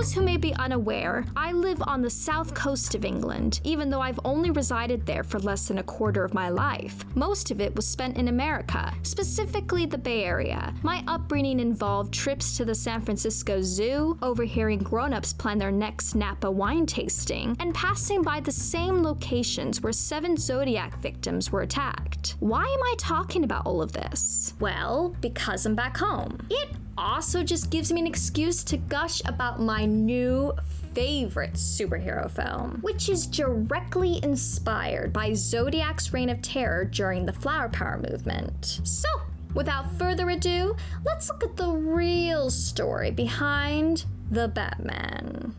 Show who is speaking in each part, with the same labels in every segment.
Speaker 1: those who may be unaware, I live on the south coast of England, even though I've only resided there for less than a quarter of my life. Most of it was spent in America, specifically the Bay Area. My upbringing involved trips to the San Francisco Zoo, overhearing grown-ups plan their next Napa wine tasting, and passing by the same locations where 7 Zodiac victims were attacked. Why am I talking about all of this? Well, because I'm back home. It also just gives me an excuse to gush about my new favorite superhero film, which is directly inspired by Zodiac's reign of terror during the Flower Power movement. So, without further ado, let's look at the real story behind the Batman.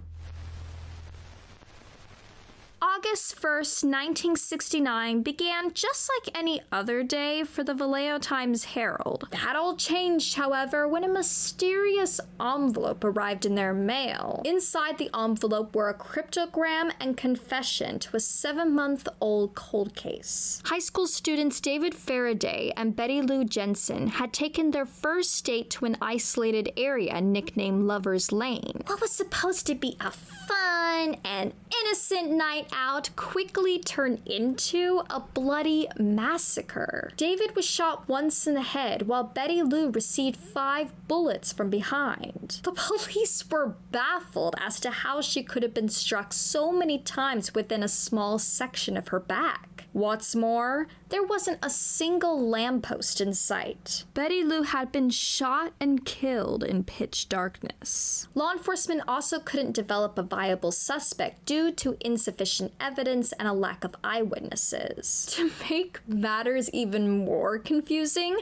Speaker 1: August 1st, 1969 began just like any other day for the Valentines Herald. That all changed, however, when a mysterious envelope arrived in their mail. Inside the envelope were a cryptogram and confession to a 7-month-old cold case. High school students David Faraday and Betty Lou Jensen had taken their first date to an isolated area nicknamed Lover's Lane. What was supposed to be a fun and innocent night out quickly turned into a bloody massacre. David was shot once in the head while Betty Lou received 5 bullets from behind. The police were baffled as to how she could have been struck so many times within a small section of her back. What's more, there wasn't a single lamppost in sight. Betty Lou had been shot and killed in pitch darkness. Law enforcement also couldn't develop a viable suspect due to insufficient evidence and a lack of eyewitnesses. To make matters even more confusing,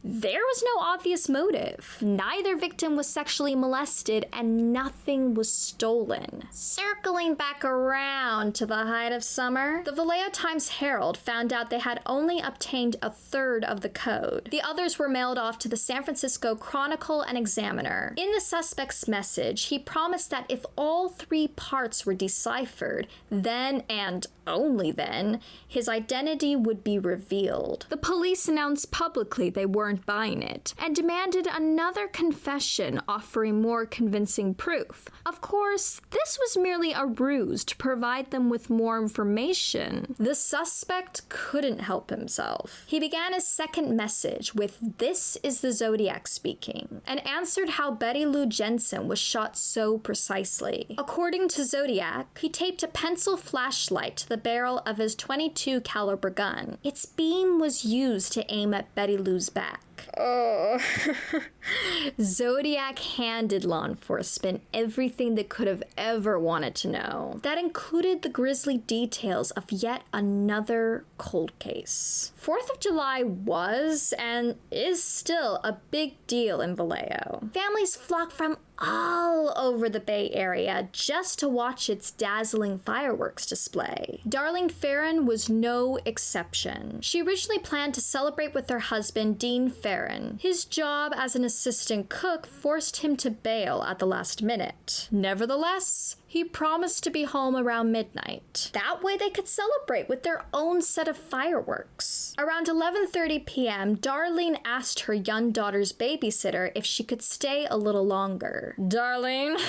Speaker 1: there was no obvious motive. Neither victim was sexually molested and nothing was stolen. Circling back around to the height of summer, the Valentines Herald found out they had only obtained a third of the code. The others were mailed off to the San Francisco Chronicle and Examiner. In the suspect's message, he promised that if all 3 parts were deciphered, then and only then, his identity would be revealed. The police announced publicly they weren't buying it, and demanded another confession offering more convincing proof. Of course, this was merely a ruse to provide them with more information. The suspect couldn't help himself. He began his second message with "This is the Zodiac speaking," and answered how Betty Lou Jensen was shot so precisely. According to Zodiac, he taped a pencil flashlight to the barrel of his .22 caliber gun. Its beam was used to aim at Betty Lou's back. Oh. Zodiac handed law enforcement everything they could have ever wanted to know. That included the grisly details of yet another cold case. 4th of July was, and is still, a big deal in Vallejo. Families flocked from all over the Bay Area just to watch its dazzling fireworks display. Darlene Ferrin was no exception. She originally planned to celebrate with her husband, Dean Ferrin. His job as an assistant cook forced him to bail at the last minute. Nevertheless, he promised to be home around midnight. That way they could celebrate with their own set of fireworks. Around 11:30 p.m., Darlene asked her young daughter's babysitter if she could stay a little longer. Darlene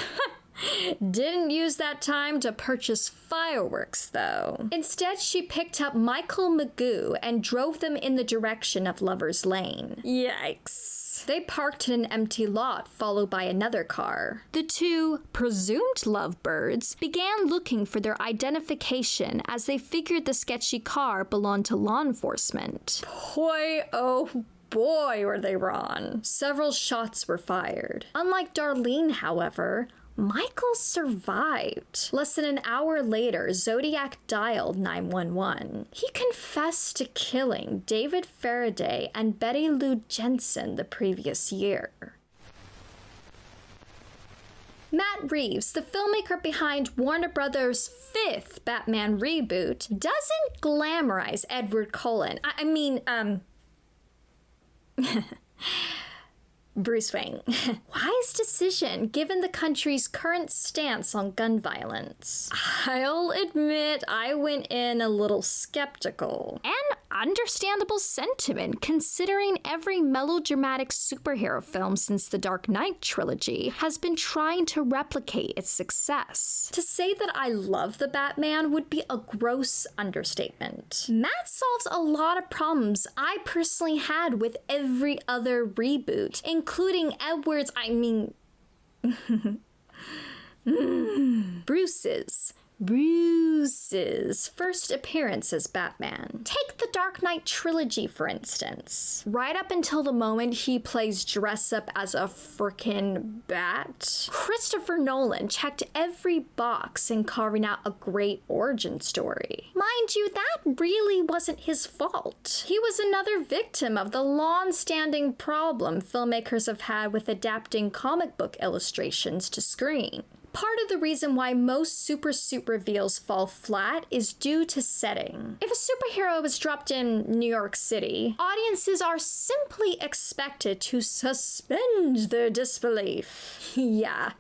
Speaker 1: didn't use that time to purchase fireworks, though. Instead, she picked up Michael Magoo and drove them in the direction of Lover's Lane. Yikes. They parked in an empty lot, followed by another car. The 2 presumed lovebirds began looking for their identification as they figured the sketchy car belonged to law enforcement. Boy, oh boy, were they wrong. Several shots were fired. Unlike Darlene, however, Michael survived. Less than an hour later, Zodiac dialed 911. He confessed to killing David Faraday and Betty Lou Jensen the previous year. Matt Reeves, the filmmaker behind Warner Brothers' 5th Batman reboot, doesn't glamorize Edward Cullen. Bruce Wayne. Wise decision given the country's current stance on gun violence. I'll admit I went in a little skeptical. And understandable sentiment considering every melodramatic superhero film since the Dark Knight trilogy has been trying to replicate its success. To say that I love the Batman would be a gross understatement. Matt solves a lot of problems I personally had with every other reboot, including Bruce's first appearance as Batman. Take the Dark Knight trilogy, for instance. Right up until the moment he plays dress up as a frickin' bat, Christopher Nolan checked every box in carving out a great origin story. Mind you, that really wasn't his fault. He was another victim of the long-standing problem filmmakers have had with adapting comic book illustrations to screen. Part of the reason why most super suit reveals fall flat is due to setting. If a superhero is dropped in New York City, audiences are simply expected to suspend their disbelief. Yeah,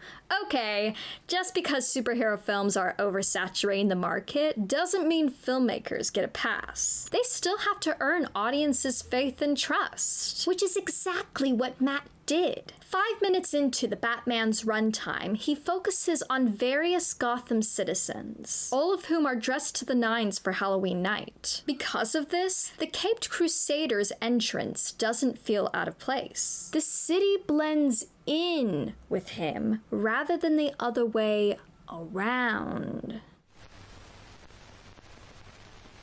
Speaker 1: okay, just because superhero films are oversaturating the market doesn't mean filmmakers get a pass. They still have to earn audiences' faith and trust, which is exactly what Matt did. 5 minutes into the Batman's runtime, he focuses on various Gotham citizens, all of whom are dressed to the nines for Halloween night. Because of this, the Caped Crusaders' entrance doesn't feel out of place. The city blends in with him rather than the other way around.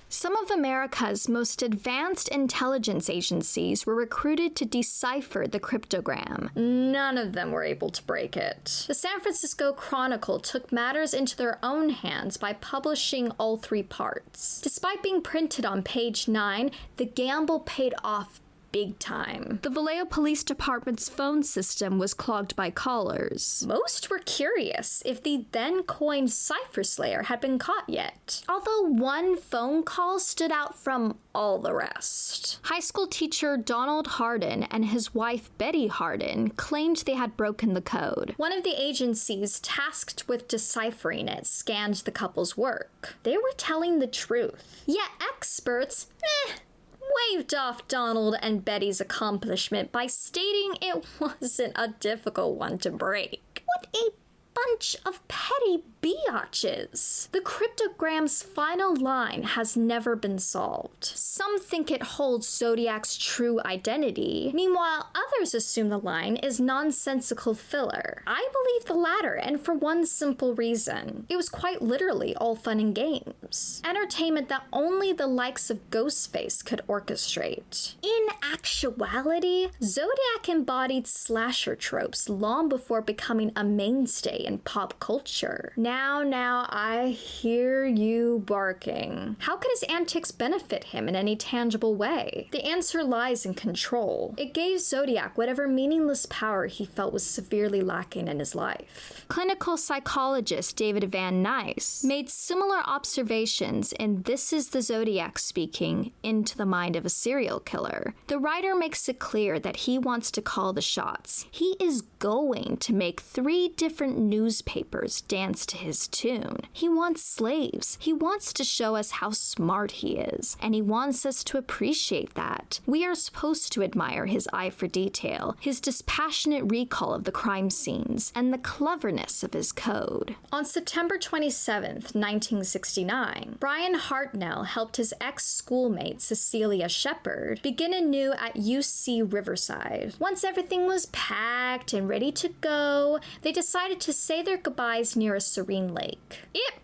Speaker 1: Some of America's most advanced intelligence agencies were recruited to decipher the cryptogram. None of them were able to break it. The San Francisco Chronicle took matters into their own hands by publishing all 3 parts. Despite being printed on page 9, the gamble paid off big time. The Vallejo Police Department's phone system was clogged by callers. Most were curious if the then-coined Cypher Slayer had been caught yet, although one phone call stood out from all the rest. High school teacher Donald Hardin and his wife Betty Hardin claimed they had broken the code. One of the agencies tasked with deciphering it scanned the couple's work. They were telling the truth. Yet experts, waved off Donald and Betty's accomplishment by stating it wasn't a difficult one to break. What a bunch of petty biatches. The cryptogram's final line has never been solved. Some think it holds Zodiac's true identity. Meanwhile, others assume the line is nonsensical filler. I believe the latter, and for one simple reason. It was quite literally all fun and games. Entertainment that only the likes of Ghostface could orchestrate. In actuality, Zodiac embodied slasher tropes long before becoming a mainstay in pop culture. Now, I hear you barking. How could his antics benefit him in any tangible way? The answer lies in control. It gave Zodiac whatever meaningless power he felt was severely lacking in his life. Clinical psychologist David Van Nuys made similar observations in This Is the Zodiac Speaking, Into the Mind of a Serial Killer. The writer makes it clear that he wants to call the shots. He is going to make 3 different newspapers dance to his tune. He wants slaves. He wants to show us how smart he is, and he wants us to appreciate that. We are supposed to admire his eye for detail, his dispassionate recall of the crime scenes, and the cleverness of his code. On September 27th, 1969, Brian Hartnell helped his ex-schoolmate Cecilia Shepard begin anew at UC Riverside. Once everything was packed and ready to go, they decided to say their goodbyes near a serene lake. It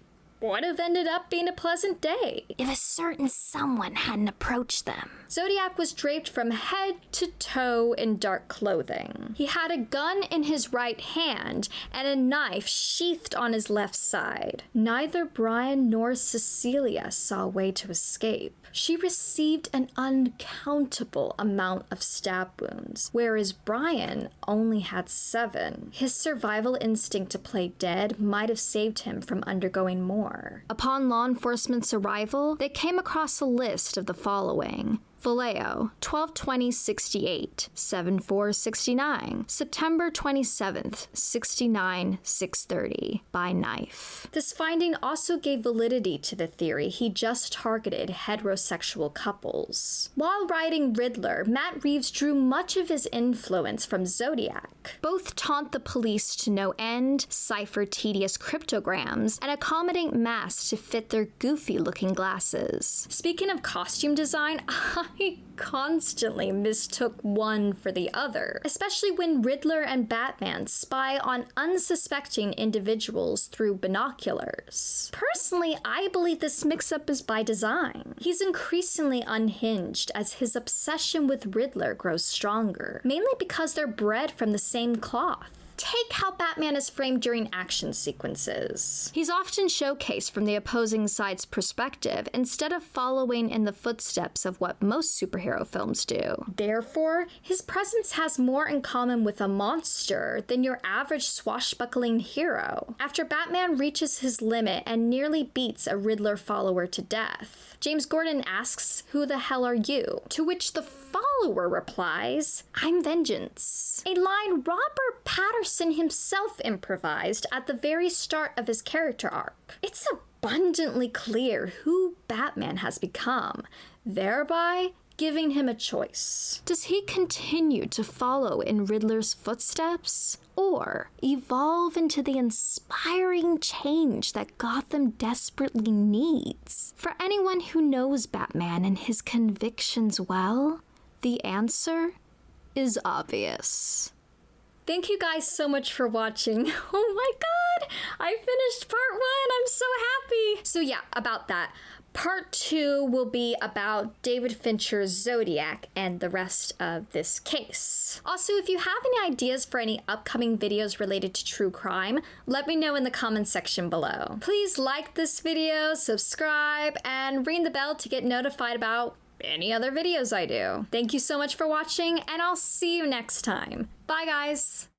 Speaker 1: would have ended up being a pleasant day if a certain someone hadn't approached them. Zodiac was draped from head to toe in dark clothing. He had a gun in his right hand and a knife sheathed on his left side. Neither Brian nor Cecilia saw a way to escape. She received an uncountable amount of stab wounds, whereas Brian only had 7. His survival instinct to play dead might have saved him from undergoing more. Upon law enforcement's arrival, they came across a list of the following: Vallejo, 12/20/68, 7/4/69, September 27th, 69, 6:30, by knife. This finding also gave validity to the theory he just targeted heterosexual couples. While writing Riddler, Matt Reeves drew much of his influence from Zodiac. Both taunt the police to no end, cipher tedious cryptograms, and accommodate masks to fit their goofy-looking glasses. Speaking of costume design, I constantly mistook one for the other, especially when Riddler and Batman spy on unsuspecting individuals through binoculars. Personally, I believe this mix-up is by design. He's increasingly unhinged as his obsession with Riddler grows stronger, mainly because they're bred from the same cloth. Take how Batman is framed during action sequences. He's often showcased from the opposing side's perspective instead of following in the footsteps of what most superhero films do. Therefore, his presence has more in common with a monster than your average swashbuckling hero. After Batman reaches his limit and nearly beats a Riddler follower to death, James Gordon asks, "Who the hell are you?" To which the follower replies, "I'm vengeance." A line Robert Patterson himself improvised at the very start of his character arc. It's abundantly clear who Batman has become, thereby giving him a choice. Does he continue to follow in Riddler's footsteps, or evolve into the inspiring change that Gotham desperately needs? For anyone who knows Batman and his convictions well, the answer is obvious. Thank you guys so much for watching. Oh my god, I finished part 1. I'm so happy. So yeah, about that. Part 2 will be about David Fincher's Zodiac and the rest of this case. Also, if you have any ideas for any upcoming videos related to true crime, let me know in the comments section below. Please like this video, subscribe, and ring the bell to get notified about any other videos I do. Thank you so much for watching, and I'll see you next time. Bye, guys!